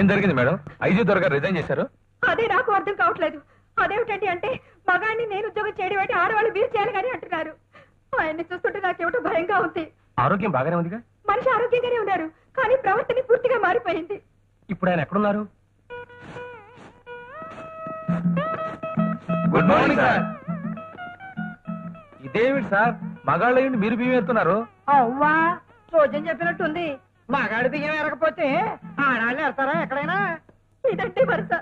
ఏం జరిగింది madam? IG త్వరగా రిజైన్ చేశారు. అదే నాకు అర్థం కావట్లేదు. అదేమిటండి అంటే మగాడిని నేను ఉద్యోగం చేయడం అంటే ఆడవాళ్ళు మీరు చేయాలి కానీ అంటున్నారు. ఆయన్ని చూస్తుంటే నాకేమిటో భయంగా ఉంది. ఆరోగ్యం బాగానే ఉందిగా? మనిషి ఆరోగ్యంగానే ఉన్నారు, కానీ ప్రవర్తన పూర్తిగా మారిపోయింది. ఇప్పుడు ఆయన ఎక్కడున్నారు? Good morning sir. ఇదేమిటి సార్, మగాళ్ళ మీరు బియ్యం ఎత్తున్నారు? అవ్వా రోజం చెప్పినట్టుంది. మగాడి బియ్యం ఎరగపోతే ఆడాళ్ళు ఎడతారా ఎక్కడైనా? ఇదంటే వరుస.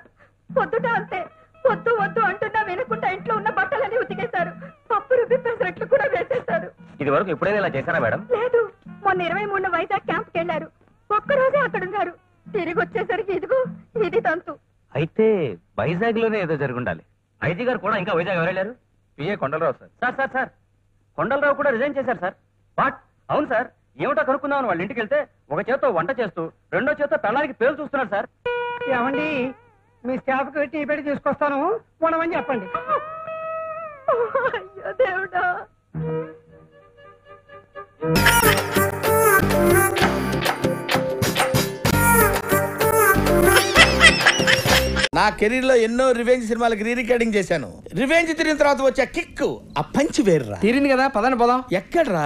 పొద్దుట అంతే, వద్దు వద్దు అంటున్నా వినకుండా ఇంట్లో ఉన్న బట్టలన్నీ ఉతికేశారు. పప్పు రుబ్బి పెసరట్లు కూడా వేసేశారు. ఇది వరకు ఎప్పుడైనా ఇలా చేశారా మేడం? లేదు, మొన్న 23 వైజాగ్ క్యాంప్కి వెళ్లారు. ఒక్కరోజే అక్కడున్నారు. తిరిగి వచ్చేసరికి ఇదిగో ఇది తంతు. అయితే వైజాగ్ లోనే ఏదో జరుగుండాలి. ఐజీ గారు కూడా ఇంకా వైజాగ్ ఎవరెళ్ళారు? PA Kondalarao sir. Sir sir sir Kondalarao కూడా రిజైన్ చేశారు సార్. వాట్? అవును సార్. ఏమిటో కనుక్కుందామని వాళ్ళ ఇంటికి వెళ్తే ఒక చేత్తో వంట చేస్తూ రెండో చేత్తో పెళ్ళానికి పేరు చూస్తున్నారు సార్. ఏమండి, మీ స్టాఫ్ కి టీ పెట్టి తీసుకొస్తాను, ఉండమని చెప్పండి. అయ్యో దేవుడా. నా కెరీర్ లో ఎన్నో రివెంజ్ సినిమాలకు రీ రికార్డింగ్ చేశాను. రివెంజ్ తిరిగిన తర్వాత వచ్చే కిక్ ఆ పంచి వేర్రా. తీరింది కదా, పదండి పోదాం. ఎక్కడ్రా?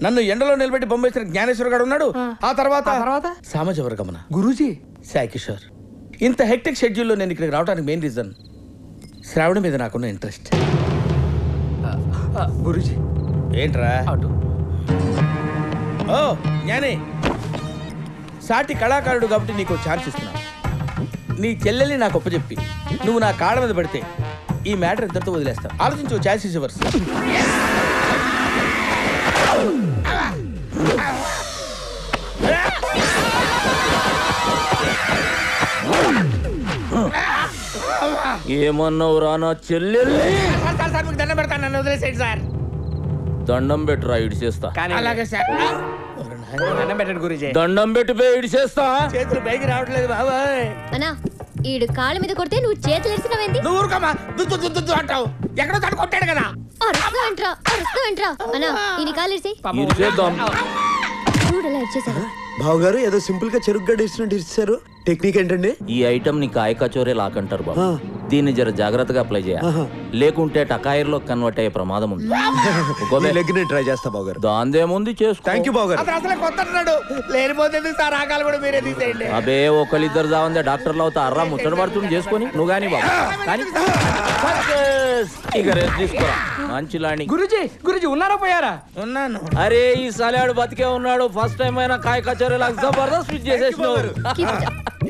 నన్ను ఎండలో నిలబెట్టి బొమ్మేసిన జ్ఞానేశ్వర గారు ఉన్నాడు. ఆ తర్వాత సామాజ వర్గమన గురూజీ, సాయి కిషోర్. ఇంత హెక్టిక్ షెడ్యూల్లో నేను ఇక్కడికి రావడానికి మెయిన్ రీజన్ శ్రావణి మీద నాకున్న ఇంట్రెస్ట్. గురూజీ ఏంట్రా? ఓ జ్ఞానే, సాటి కళాకారుడు కాబట్టి నీకు ఛాన్స్ ఇస్తున్నా. నీ చెల్లెల్ని నాకు ఒప్పచెప్పి నువ్వు నా కాళ్ళ మీద పడితే ఈ మ్యాటర్ ఇంతటితో వదిలేస్తావు. ఆలోచించు. Chances reverse. ఏమన్నావు రా నా చెల్లెల్ని? దండం పెడతాను, నన్ను వదిలేసేయండి సార్. దండం పెట్టురా, ఇడిచేస్తా. అలాగే సార్. దండం పెట్టండి గురూజీ. దండం పెట్టిపోయి ఇడిచేస్తా. చేతులు పైకి రావట్లేదు బాబాయ్. అన్నా, ఈడు కాళ్ళ మీద కొడితే నువ్వు చేతులు ఎరిసినవేంది? నువ్వు ఊరుకోమా, దుద్దు దుద్దు దుద్దు అంటావు. ఎక్కడో తను కొట్టాడు కదా. అరుస్తావేంట్రా అన్నా, ఈయన కాలు ఇరిసి. ఇడిచేద్దాం. చూడలా ఇచ్చేసాడు. బావగారు ఏదో సింపుల్ గా చెరుకు గడ్డ ఇచ్చినట్టు ఇచ్చారు. టెక్నిక్ ఏంటండి? ఈ ఐటమ్ ని కాయ కచోరే లాకంటారు బాబు. దీన్ని జర జాగ్రత్తగా అప్లై చేయాలి, లేకుంటే టకాయర్ లో కన్వర్ట్ అయ్యే ప్రమాదం ఉంది. ట్రై చేస్తా బావగారు. దాందేముంది, చేసుకో. థ్యాంక్ యూ బావగారు. అసలు కొత్త అన్నాడు. లేనిపోతే సార్ ఆకాలు కూడా మీరే తీసేయండి. అబే ఒకళ్ళిద్దరు జావందే డాక్టర్లు అవుతా. అర్రా ముచ్చట పడుతుంది చేసుకొని నువ్వు గాని బాబు. కానీ ఇక రెస్ట్ తీసుకోరా. మంచి లాండి. గురూజీ గురూజీ ఉన్నారా పోయారా? ఉన్నాను. అరే ఈ సలాడు బతికే ఉన్నాడు. ఫస్ట్ టైం అయినా కాయ కచోరీ లాగా జబర్దస్త్ స్విచ్ చేసేసినావు.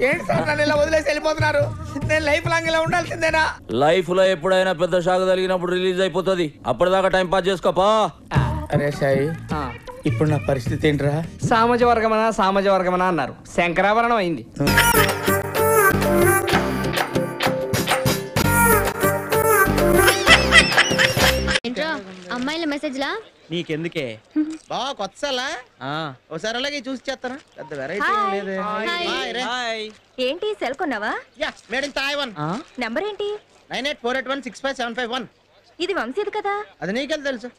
ఏంటి సార్ నన్ను ఇలా వదిలేసి వెళ్ళిపోతున్నారు? నేను లైఫ్ లాంగ్ ఇలా ఉండాల్సిందేనా? లైఫ్ లో ఎప్పుడైనా పెద్ద షాక్ తగిలినప్పుడు రిలీజ్ అయిపోతుంది. అప్పటిదాకా టైం పాస్ చేసుకోపా. అరే సాయి, ఇప్పుడు నా పరిస్థితి ఏంట్రా? సామాజ వర్గమనా అన్నారు, శంకరాభరణం అయింది. అమ్మాయిల మెసేజ్ లా నీకెందుకే బాగా కొత్తసాలా? ఒకసారి అలాగే చూసి చేస్తాను. పెద్ద వెరైటీ లేదు. ఏంటి సెల్ కొన్నావా? Yeah, made in Taiwan. Number ఏంటి? 9848165751. ఇది వంశీది కదా? అది నీకెళ్ళి తెలుసు.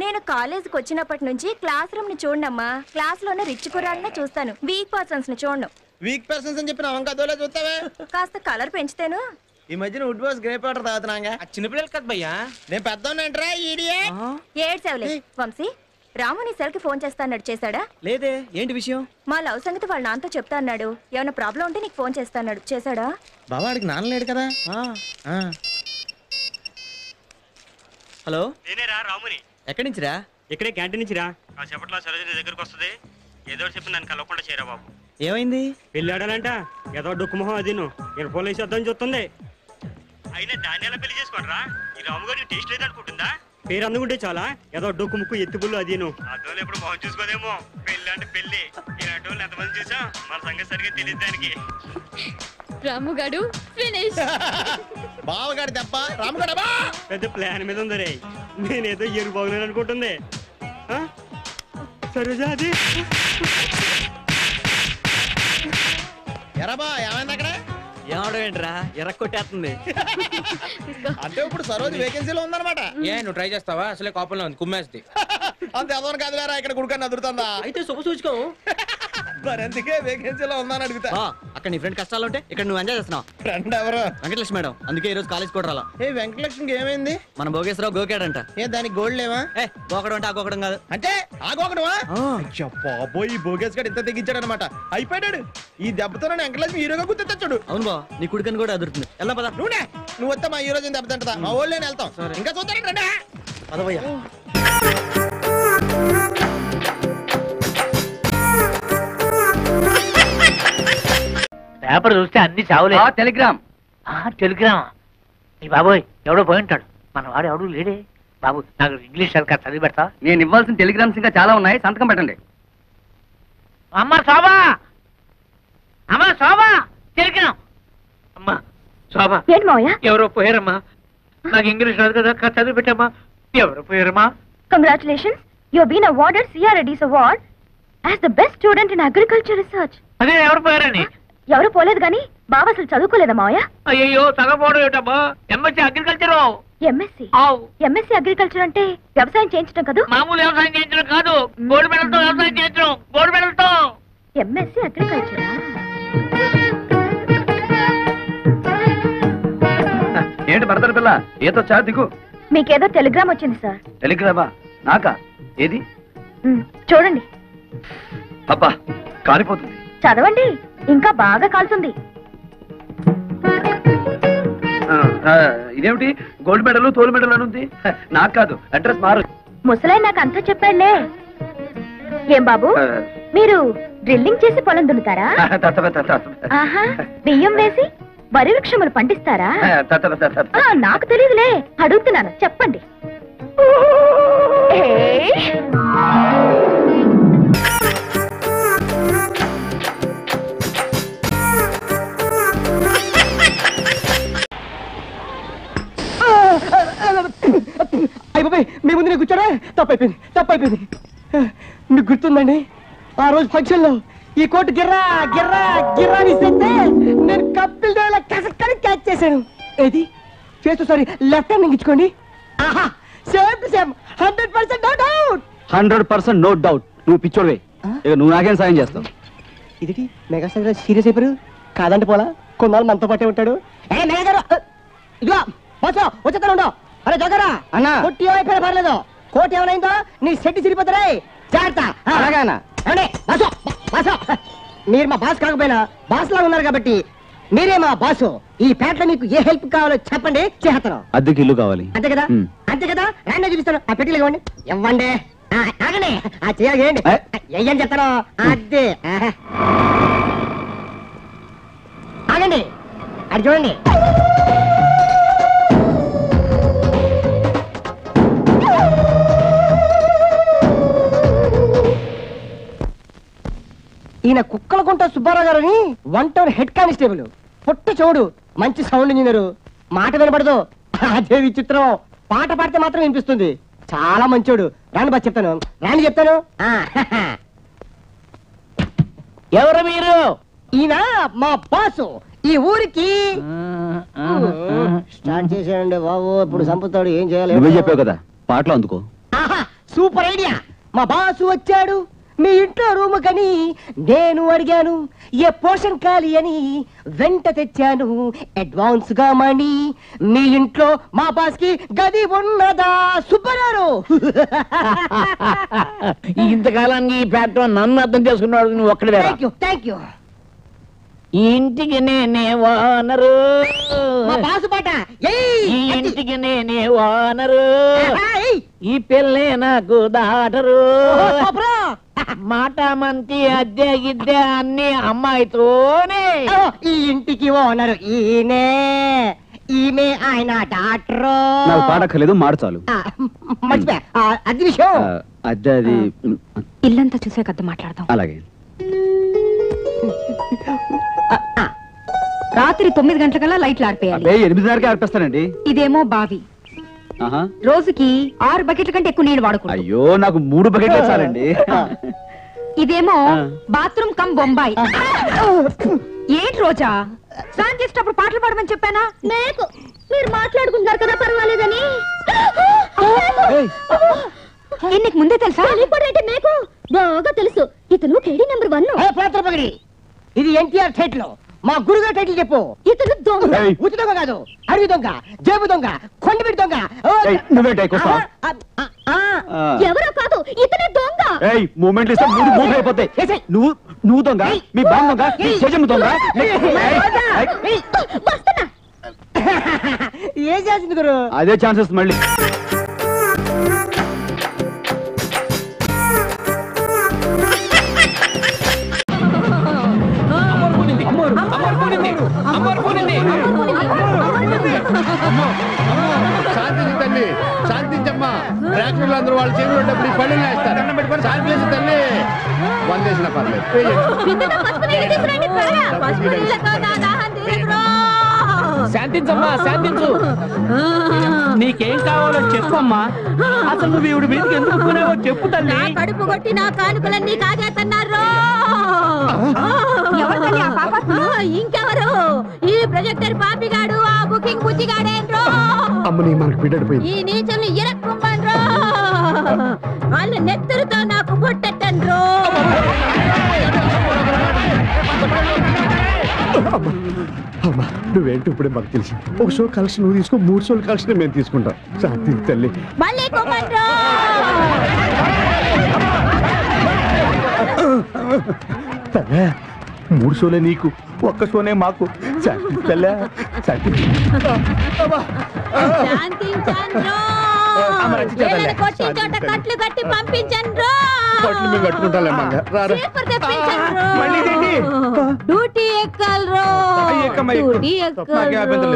నేను కాలేజీకి వచ్చినప్పటి నుంచి క్లాస్ రూమ్ ని చూడమ్మా. క్లాస్ లోనే రిచ్ కుర్రాళ్ళనే చూస్తాను, వీక్ పర్సన్స్ ని చూడను. వీక్ పర్సన్స్ అని చెప్పిన అవంక దోలే చూస్తావే. కాస్త కలర్ పెంచుతాను. ఈ మధ్యన వుడ్ బాస్ గ్రేప్ వాటర్ తాగుతున్నాగా. చిన్నపిల్లలు కదా భయ్యా. నేను పెద్దోనంటరా ఈడియట్. ఏడ్చావులే. వంశీ, రాము నీ సెల్ కి ఫోన్ చేస్తాడు, చేశాడా? లేదే. ఏంటి విషయం? మా లవ్ సంగతి వాళ్ళ నాన్నతో చెప్తా అన్నాడు. ఏమైనా ప్రాబ్లం ఉంటే నీకు ఫోన్ చేస్తాడు, చేశాడా? బావాడికి నాన్న లేడు కదా. హలో, నేనేరా రాముని. ఎక్కడి నుంచిరా? ఇక్కడే క్యాంటీన్ నుంచిరా. కాసేపట్లో సరోజని దగ్గరకు వస్తుంది. ఏదో చెప్పి నన్ను కలవకుండా చేయరా బాబు. ఏమైంది? పెళ్ళాడాలంట. ఏదో డొక్కుమొహం అది ఇరపోలు వేసేద్దామని చూస్తుంది. అయినా దాన్ని ఎలా పెళ్లి చేసుకోడరా? ఈ రాము గారికి టేస్ట్ లేదు అనుకుంటుందా? పేరు అందుకుంటే చాలా. ఏదో డొక్కు ముక్కు ఎత్తుపుల్లు అది అదోళ్ళు ఎప్పుడు మొహం చూసుకోదేమో. పెళ్ళి అంటే పెళ్లి. ఇలాంటి వాళ్ళు ఎంతమంది చూసా మన సంగతి సరిగ్గా తెలియదు దానికి. రాముగాడు ఫినిష్. బావగాడి దెబ్బ రాముగాడు పెద్ద ప్లాన్ మీద ఉంది రే. నేనేదో ఎరు బాగున్నాను అనుకుంటుంది. సరోజా అది ఎరాబా ఏమైంది అక్కడ? ఏమడం ఏంట్రా, ఎర్రకొట్టేస్తుంది. అంటే ఇప్పుడు సరోజు వేకెన్సీలో ఉందన్నమాట. ఏ నువ్వు ట్రై చేస్తావా? అసలే కోపంలో ఉంది, కుమ్మేస్తుంది. అంత ఎదవని కాదులేరా, ఇక్కడ గుడికన్నా అదురుతుందా? అయితే శుభ సూచకం. మరి అందుకే వేకెన్సీలో ఉందని అడుగుతా. అక్కడ నీ ఫ్రెండ్ కష్టాలు ఉంటే ఇక్కడ నువ్వు ఎంజాయ్ చేస్తున్నావు. ఫ్రెండ్ ఎవరు? వెంకటలక్ష్మి మేడం. అందుకే ఈ రోజు కాలేజ్ కూడా రాలా. ఏ వెంకటలక్ష్మికి ఏమైంది? మన భోగేశ్వరరావు గోకాడంట. ఏ దానికి గోల్డ్ లేవా? గోకడం అంటే ఆ గోకడం కాదు. అంటే ఆగోకడమా? బాబోయ్ ఈ భోగేష్ గారు ఇంత తెగించాడు అనమాట. అయిపోయాడు. ఈ దెబ్బతో వెంకటలక్ష్మి హీరోగా గుర్తొచ్చాడు. అవును బా, నీ కుడికని కూడా అదురుతుంది. ఎలా పద. నువ్వు వస్తే మా హీరో దెబ్బతంటదా? మా ఊళ్ళో వెళ్తాం. ఇంకా చూద్దాం రండి. పదవయ్యా. పేపర్ చూస్తే అన్ని చావులే. Telegram Telegram. ఈ బాబోయ్ ఎవడో పోయి ఉంటాడు. మన వాడు ఎవడు లేడే. బాబు నాకు ఇంగ్లీష్ సరిగ్గా చదివి పెడతా. నేను ఇవ్వాల్సిన టెలిగ్రామ్స్ ఇంకా చాలా ఉన్నాయి, సంతకం పెట్టండి. అమ్మ శోభా, అమ్మ శోభా, టెలిగ్రామ్. అమ్మా శోభా, ఏంటి మావయ్య? ఎవరో పోయారమ్మా. నాకు ఇంగ్లీష్ రాదు కదా, చదివి పెట్టమ్మా. ఎవరు పోయారమ్మా? Congratulations, you have been awarded CRADS award as the best student in agriculture research. అదే ఎవరు పోయారని? ఎవరు పోలేదు గాని బాబు అసలు చదువుకోలేదా మావయ్య? అయ్యో చదవపోవడం ఏటమ్మా. MSc agriculture. ఎంఎస్సీ అగ్రికల్చర్ అంటే వ్యవసాయం చేయించడం కదా? మామూలు వ్యవసాయం చేయించడం కాదు, గోల్డ్ మెడల్తో వ్యవసాయం చేయించడం. గోల్డ్ మెడల్తో. ఎంఎస్సీ అగ్రికల్చరా? ఏంటి భర్తల పిల్ల ఏదో చా దిగు. మీకేదో టెలిగ్రామ్ వచ్చింది సార్. టెలిగ్రామా? నాకా? ఏది? చూడండి. అబ్బా కాలిపోతుంది. చదవండి, ఇంకా బాగా కాల్తుంది. ఇదేమిటి గోల్డ్ మెడల్ తోలు మెడల్ అని ఉంది? నాకు కాదు, అడ్రస్ మారు. ముసలై నాకు అంతా చెప్పాడులే. ఏం బాబు మీరు డ్రిల్లింగ్ చేసి పొలం దున్నుతారా? ఆహా, బియ్యం వేసి వరి వృక్షములు పండిస్తారా? నాకు తెలియదులే, అడుగుతున్నాను, చెప్పండి. అయిపోయి మీ ముందు నేను కూర్చోడా? తప్పైపోయింది. మీకు గుర్తుందండి ఆ రోజు ఫంక్షన్ లో ఈ కోటు గిర్రా గిర్రా గిర్రా ఇస్తే నేను కపిల్ దేవ్ కసక్కని క్యాచ్ చేశాను. ఏది ఫేస్ సారీ లెఫ్ట్ హ్యాండ్ ఇచ్చుకోండి. ఆహా, same to same 100% no doubt. 100% no doubt. నువ్వు పిచ్చోడివే. ఇక నువ్వు నాకేం సాయం చేస్తావు? ఇది మెగాస్టార్ సీరియస్ అయిపోయారు కాదంటే పోలా, కొన్నాళ్ళు మనతో పాటే ఉంటాడు. ఇదిగో బాసో వచ్చేస్తాను. అరే దగ్గరా అన్నా, కొట్టి అయిపోయినా పర్లేదు, కోటి ఏమైందో నీ సెట్ సిరిపోతారా? జాగ్రత్త. అలాగేనా? మీరు మా బాస్ కాకపోయినా బాస్ లా ఉన్నారు కాబట్టి మీరే మా బాసు. ఈ పేటలో మీకు ఏ హెల్ప్ కావాలో చెప్పండి, చేస్తాను. అద్దెకి ఇల్లు కావాలి. అంతే కదా? అంతే కదా, రాండి చూపిస్తాను. ఆ పెట్టిలు ఇవ్వండి. ఇవ్వండి. ఆగండి, ఆ చేయండి ఏం చెప్తాను. అద్దె ఆగండి, అది చూడండి. ఈయన కుక్కలకుంట సుబ్బారావు గారని 1 టౌన్ హెడ్ కానిస్టేబుల్. పొట్టు చూడు, మంచి సౌండ్ ఇంజనీరు. మాట వినపడదు, అదే విచిత్రం. పాట పాడితే మాత్రం వినిపిస్తుంది. చాలా మంచోడు. రాండి బా చెప్తాను. ఎవరు మీరు? ఈయన మా బాసు. ఈ ఊరికి స్టార్ట్ చేశాడండి బాబు. ఇప్పుడు సంపుతాడు, ఏం చేయాలి? నువ్వే చెప్పావు కదా, పాటలు అందుకో. Super idea. మా బాసు వచ్చాడు మీ ఇంట్లో రూమ్ కని నేను అడిగాను, ఏ పోర్షన్ ఖాళీ అని వెంట తెచ్చాను అడ్వాన్స్ గా మనీ. మీ ఇంట్లో మా బాస్ కి గది ఉన్నదా సుబ్బారావు? ఇంతకాలానికి ఈ పేట నన్ను అర్థం చేసుకున్నాడు నువ్వు ఒక్కడే. Thank you. ఈ ఇంటికి నేనే ఓనరు. మా బాసు పాట. ఈ ఇంటికి నేనే ఓనరు. ఈ పిల్లే నాకు దాటరు. మాట మంచి అద్దె గిద్దె అన్ని అమ్మాయితోనే. ఈ ఇంటికి ఓనరు ఈయనే. ఈమె ఆయన డాక్టరు. నాకు పాడక్కర్లేదు, మార్చాలు. మర్చిపోయా, అది విషయం. అద్దె అది ఇల్లంతా చూసే కద్ద మాట్లాడదాం. అలాగే. రాత్రి 9 గంటలకల్లా లైట్లు ఆర్పేయాలి. 8:30కే ఆర్పేస్తానండి. ఇదేమో బావి. రోజుకి 6 బకెట్ల కంటే ఎక్కువ నీళ్ళు వాడకూడదు. అయ్యో, నాకు 3 బకెట్లు చాలండి. ఇదేమో బాత్రూమ్ కమ్ బొంబాయి. ఏంటి రోజా, స్నానం చేసేటప్పుడు పాటలు పాడమని చెప్పానా? మేకు మీరు మాట్లాడుకుంటారు కదా, పర్వాలేదని. నీకు ముందే తెలుసా? మేకు బాగా తెలుసు ఇతను కేడీ నెంబర్ 1. ఇది ఎన్టీఆర్ టైటిల్. మా గురుగారు టైటిల్ చెప్పు. ఇతను దొంగ. ఉచి దొంగ కాదు, అడవి దొంగ, జేబు దొంగ, కొండబిడి దొంగ. ఎవరో కాదు, ఇతనే దొంగ. మూమెంట్ ఇస్తే మూవ్ అయిపోతాయి. నువ్వు దొంగ, మీ బామ్మ దొంగ, మీ చెజమ్మ దొంగ. వస్తున్నా. ఏం చేసింది గురు? అదే ఛాన్సెస్ మళ్ళీ. శాంతించి తల్లి, శాంతించమ్మా. ప్రేక్షకులు అందరూ వాళ్ళ చేతులు డబ్బులు పళ్ళు వేస్తారు. శాంతించి తల్లి, వందేసిన పర్లేదు. శాంతించమ్మా, శాంతించు. నీకేం కావాలో చెప్పమ్మా. అసలు నువ్వు ఈవిడ మీదకి ఎందుకు పోనావో చెప్పు తల్లి. కడుపు కొట్టి నా కానుకలన్నీ కాజేస్తున్నారు. ఇంకెవరు? ఈ ప్రొజెక్టర్ పాపిగాడు, ఆ బుకింగ్ బుజ్జిగాడేంట్రో. ఈ నీచల్ని ఇరక్కుమ్మన్రో. వాళ్ళ నెత్తరుతో నాకు బొట్టెట్టన్రో. నువ్వేంటి ఇప్పుడే మాకు తెలిసి ఒక షో కలెక్షన్ నువ్వు తీసుకో, 3 షోలు కలెక్షన్ మేము తీసుకుంటాం. శాంతి తల్లి. మళ్ళీ కుమ్మన్రో. తల్లే 3 షోలే నీకు, ఒక్క షోనే మాకు. శాంతి తల్లే, శాంతి. కొట్టి చోట కట్లు కట్టి పంపించండ్రో. మేము కట్టుకుంటాం. డ్యూటీ ఎక్కల్రో. డ్యూటీ ఎక్కల్రో.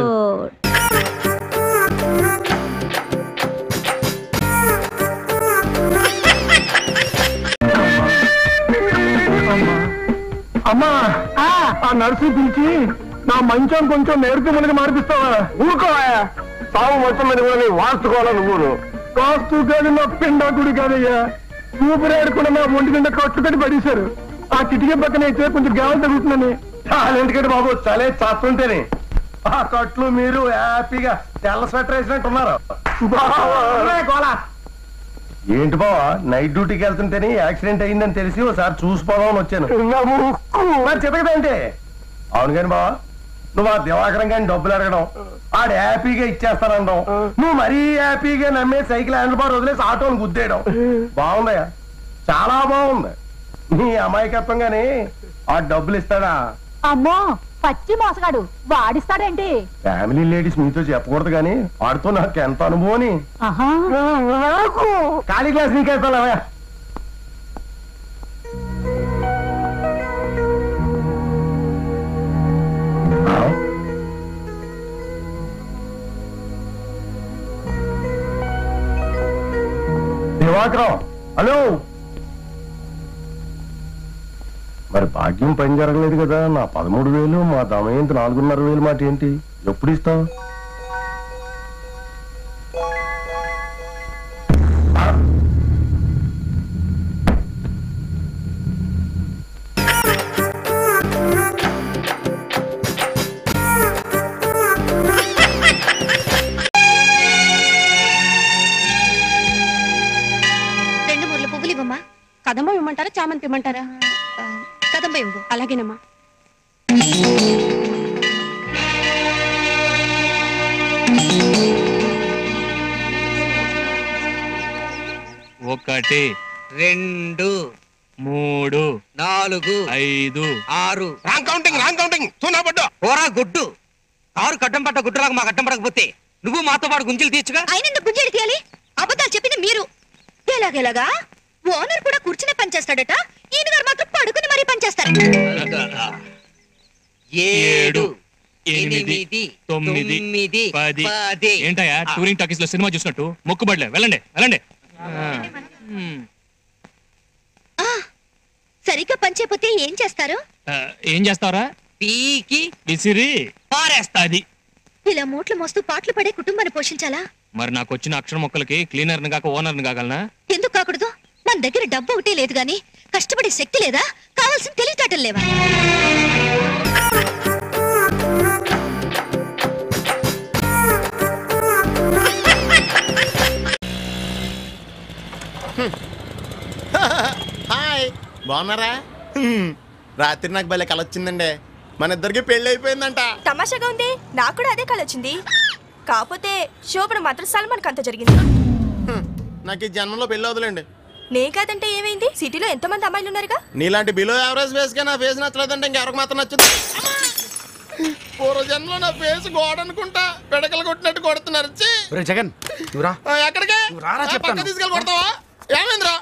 అమ్మా, ఆ నర్సు పిలిచి నా మంచం కొంచెం నేర్పు మనకి మార్పిస్తావా? ఊరుకోవా. సాగు మొత్తం మీద కూడా వాస్తుకోవాలా? నువ్వు వాస్తు కాదు, నా పిండాకుడి కాదయ్యా. ఊపిరాడకుండా నా ఒంటి నిండా కట్లు కట్టి పడేశారు. ఆ కిటికీ పక్కన అయితే కొంచెం గాలి తగ్గుతుందని. ఎందుకంటే బాబు చలే చాస్తుంటేనే ఆ కట్లు మీరు హ్యాపీగా తెల్ల స్వెటర్ వేసినట్టున్నారు. ఏంటి బావా, నైట్ డ్యూటీకి వెళ్తుంటేనే యాక్సిడెంట్ అయిందని తెలిసి ఒకసారి చూసిపోదామని వచ్చాను. మరి చెప్పదంటే అవును కాని బావా, నువ్వు ఆ దివాకరం కానీ డబ్బులు అడగడం, ఆడు హ్యాపీగా ఇచ్చేస్తానంటాం, నువ్వు మరీ హ్యాపీగా నమ్మే సైకిల్ హ్యాండిల్ బార్ వదిలేసి ఆటోని గుద్దేయడం బాగుందయ్యా, చాలా బాగుంది. నీ అమాయకత్వం గాని ఆ డబ్బులు ఇస్తాడా? అమ్మో, పచ్చి మోసగాడు, వాడిస్తాడేంటి? ఫ్యామిలీ లేడీస్ మీతో చెప్పకూడదు కానీ వాడితో నాకు ఎంత అనుభవం. ఖాళీ క్లాస్ నీకేస్తావా? దివాకరం, హలో. మరి భాగ్యం పని జరగలేదు కదా. నా 13,000, మా దమయంతి 4,500 మాట ఏంటి? ఎప్పుడు ఇస్తావు? కదంబ ఇవ్వమంటారా, చామంతి ఇవ్వమంటారా? కదంబ ఇవ్వు. అలాగేనమ్మా. ఒకటి, 2, 3, 4, 5, 6. రాంగ్ కౌంటింగ్ పోరా గుడ్డు. కారు కట్టం పట్ట గుడ్డులాగా మాకు అడ్డం పడకపోతే నువ్వు మాతో పాటు గుంజలు తీర్చుగా. ఆయన గుంజలు తీయాలి? అబద్ధాలు చెప్పింది మీరు. ఎలాగెలాగా ఓనర్ కూడా కూర్చునే పని చేస్తాడట, ఈయన గారు మాత్రం పడుకుని మరీ పని చేస్తారు. 7, 8, 9, 10. ఏంటయ్యా టూరింగ్ టాకీస్ లో సినిమా చూసినట్టు మొక్కుబడిలే. వెళ్ళండి వెళ్ళండి. సరిగ్గా పని చేయకపోతే ఏం చేస్తారు? ఏం చేస్తావరా? పీకి విసిరి పారేస్తాది. ఇలా మూట్లు మోస్తూ పాటలు పడే కుటుంబాన్ని పోషించాలా? మరి నాకు వచ్చిన అక్షర మొక్కలకి క్లీనర్ని కాక ఓనర్ని కాగలనా? ఎందుకు కాకూడదు? మన దగ్గర డబ్బు ఒకటే లేదు గాని కష్టపడే శక్తి లేదా? కావాల్సిన తెలివితేటలు లేవా? హాయ్ బాగున్నారా? రాత్రి నాకు భలే కల వచ్చిందండి. మన ఇద్దరికి పెళ్లి అయిపోయిందంట. తమాషాగా ఉంది. నాకు కూడా అదే కల వచ్చింది. కాకపోతే శోభన మాత్రం సల్మాన్ అంత జరిగింది. నాకు ఈ జన్మలో పెళ్లి అవుతులేండి. నే కాదంటే ఏమైంది? సిటీలో ఎంతమంది అమ్మాయిలు ఉన్నారుగా. నీలాంటి బిలో యావరేజ్ ఫేస్ గా నా ఫేస్ నచ్చలేదంటే ఇంకెవరికి మాత్రం నచ్చుతుంది. పూర్వ జన్మలో నా ఫేస్ గోడ అనుకుంటా పెడకలు కొట్టినట్టు కొడుతున్నారు. జగన్ ఎక్కడికి పక్క తీసుకెళ్ళి కొడతావా? ఏమైందిరా?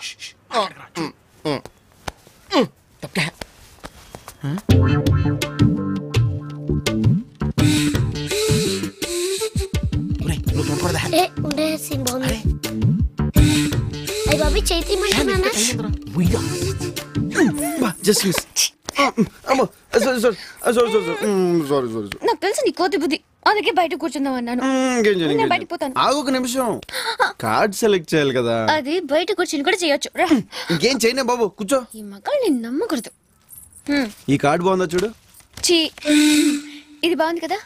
నాకు తెలుసు నీ కోతి బుద్ధి, అందుకే బయట కూర్చుందాం అన్నాను. బయటకు పోతాను. ఆగు ఒక నిమిషం, కార్డ్ సెలెక్ట్ చేయాలి కదా. అది బయట కూర్చుని కూడా చేయొచ్చు. ఇంకేం చేయనే బాబు, కూర్చో. ఈ మగాళ్ళు నేను నమ్మకూడదు. ఈ కార్డ్ బాగుందా చూడు. చీ, ఇది బాగుంది కదా.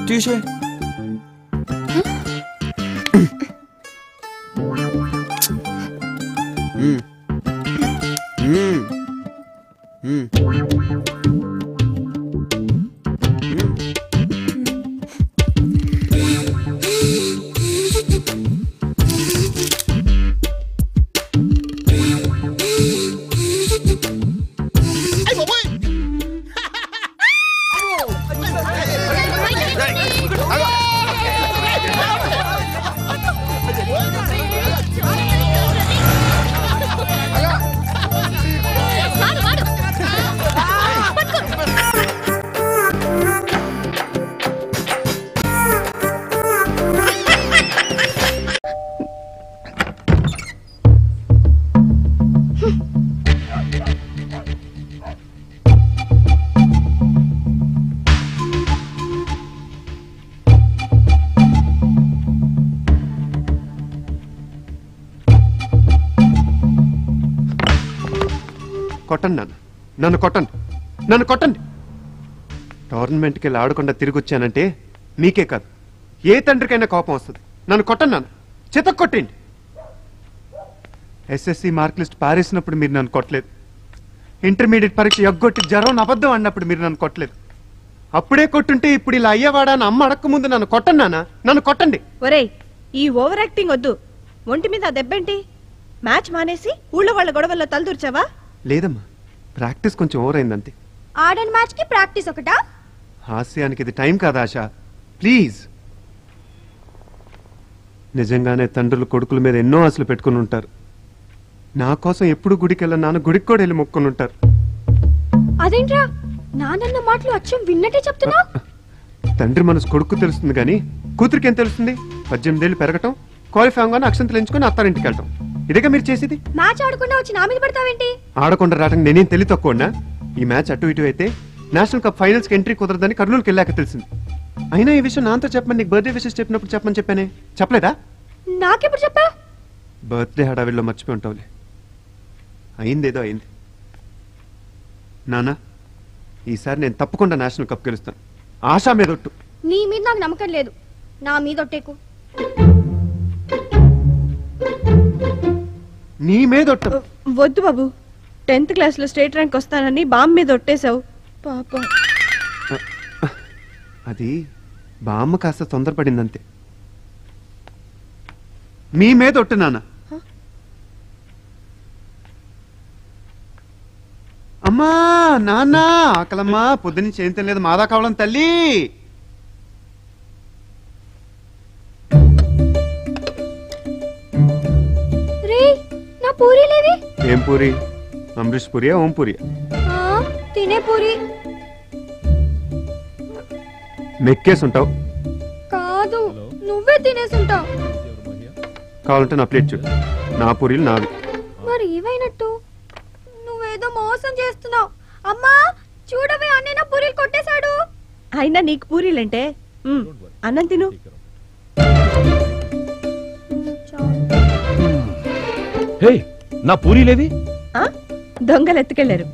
తీసే కొట్టండి నాన్న, నన్ను కొట్టండి, నన్ను కొట్టండి. టోర్నమెంట్కి వెళ్ళి ఆడకుండా తిరిగి వచ్చానంటే మీకే కాదు ఏ తండ్రికైనా కోపం వస్తుంది. నన్ను కొట్టండి నాన్న, చితక్ కొట్టండి. ఎస్ఎస్సి మార్క్ లిస్ట్ పారేసినప్పుడు మీరు నన్ను కొట్టలేదు. ఇంటర్మీడియట్ పరీక్ష ఎగ్గొట్టి జ్వరం అబద్ధం అన్నప్పుడు మీరు నన్ను కొట్టలేదు. అప్పుడే కొట్టుంటే ఇప్పుడు ఇలా అయ్యేవాడా అని అమ్మ అడక్క ముందు నన్ను కొట్టండి నాన్న, నన్ను కొట్టండి. ఒరేయ్, ఈ ఓవర్ యాక్టింగ్ వద్దు. ఒంటి మీద దెబ్బేంటి? మ్యాచ్ మానేసి ఊళ్ళో వాళ్ళ గొడవల్లో తలదూర్చావా? లేదమ్మా, ప్రాక్టీస్ కొంచెం ఓవర్ అయిందంతే. ఆడన్ మ్యాచ్ కి ప్రాక్టీస్ ఒకటా? హాస్యానికి ఇది టైం కాదా ఆశ, ప్లీజ్. నిజంగానే తండ్రులు కొడుకుల మీద ఎన్నో ఆశలు పెట్టుకుని ఉంటారు. నా కోసం ఎప్పుడు గుడికి వెళ్ళిన నాన్న గుడికి కూడా వెళ్ళి మొక్కుని ఉంటారు. అదేంట్రా నాన్న మాటలు అచ్చం విన్నట్టే చెప్తున్నా? తండ్రి మనసు కొడుకు తెలుస్తుంది కానీ కూతురికి ఏం తెలుస్తుంది? 18 ఏళ్ళు పెరగటం, క్వాలిఫై అవగానే అక్షంతలు ఎంచుకొని అత్తారింటికి వెళ్ళటం, ఇదేగా మీరు చేసేది. మ్యాచ్ ఆడకుండా వచ్చి నా మీద పడతావేంటి? ఆడకుండా రావడానికి నేనేం తెలివి తక్కువనా? ఈ మ్యాచ్ అటు ఇటు అయితే నేషనల్ కప్ ఫైనల్స్ కి ఎంట్రీ కుదరదని కర్నూలుకి వెళ్ళాక తెలిసింది. అయినా ఈ విషయం నాతో చెప్పమని నీకు బర్త్డే విషెస్ చెప్పినప్పుడు చెప్పమని చెప్పానే, చెప్పలేదా? నాకెప్పుడు చెప్పా? బర్త్డే హడావిడిలో మర్చిపోయి ఉంటావులే. అయిందేదో అయింది. నానా, ఈసారి నేను తప్పకుండా నేషనల్ కప్ గెలుస్తాను. ఆశా మీద ఒట్టు. నీ మీద నాకు నమ్మకం లేదు, నా మీద ఒట్టేకు. నీ మీద ఒట్టు. వద్దు బాబు, 10th క్లాస్ లో స్టేట్ ర్యాంక్ వస్తానని బామ్ మీద ఒట్టేశావు పాపం. అది బామ్మ కాస్త తొందరపడిందంతే. మీ మీద ఒట్టు నాన్న. అమ్మా నాన్న ఆకలమ్మా, పొద్దునుంచి ఏం తినలేదు, మాదా కావడం తల్లి. పూరి లేవి? ఏం పూరి? అమరీష్ పూరియా, ఓం పూరియా? తినే పూరి. మెక్కేసుంటావు. కాదు, నువ్వే తినేసుంటావు. కావాలంటే నా ప్లేట్ చూడు, నా పూరీలు నావి. మరి ఏవైనట్టు? నువ్వేదో మోసం చేస్తున్నావు. అమ్మా చూడవే, అన్నయ్య పూరీలు కొట్టేశాడు. అయినా నీకు పూరీలంటే అన్నం తిను. నా పూరీలేవి? దొంగలు ఎత్తుకెళ్లారు.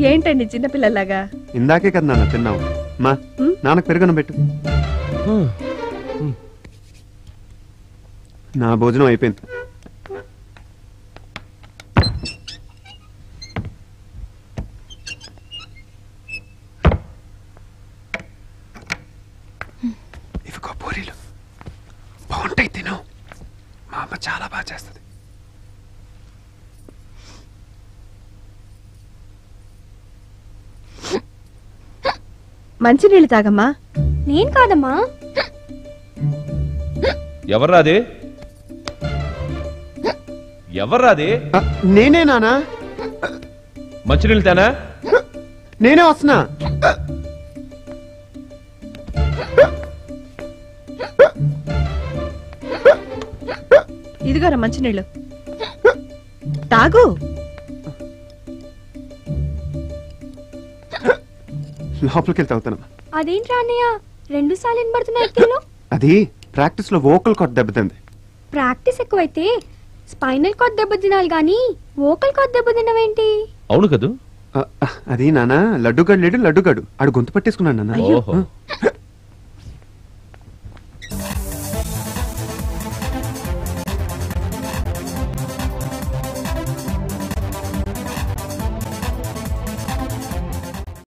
ఏంటండి చిన్నపిల్లలాగా? ఇందాకే కదా నాన్న తిన్నావు మా నాన్నకు పెరుగను పెట్టు నా భోజనం అయిపోయింది. ఇవిగో పూరీలు బాగుంటాయి, తిను. మా అమ్మ చాలా బాగా చేస్తుంది. మంచినీళ్ళు తాగమ్మా. నేను కాదమ్మా. ఎవర్రాది? ఎవర్రాది? నేనే నానా. మంచినీళ్ళు తేనా? నేనే వస్తున్నా. ఇదిగోరా మంచినీళ్ళు తాగు. లోపలికి వెళ్తే అవుతాను. అదేంట్రా అన్నయ్య 2 సార్లు వినబడుతున్నాయి? అది ప్రాక్టీస్ లో వోకల్ కార్డ్ దెబ్బతింది. ప్రాక్టీస్ ఎక్కువైతే స్పైనల్ కార్డ్ దెబ్బతినాలి గాని వోకల్ కార్డ్ దెబ్బతినవేంటి? అవును కదూ. అది నానా లడ్డుగాడు లేడు, లడ్డుగాడు ఆడు గొంతు పట్టేసుకున్నాడు నాన్న.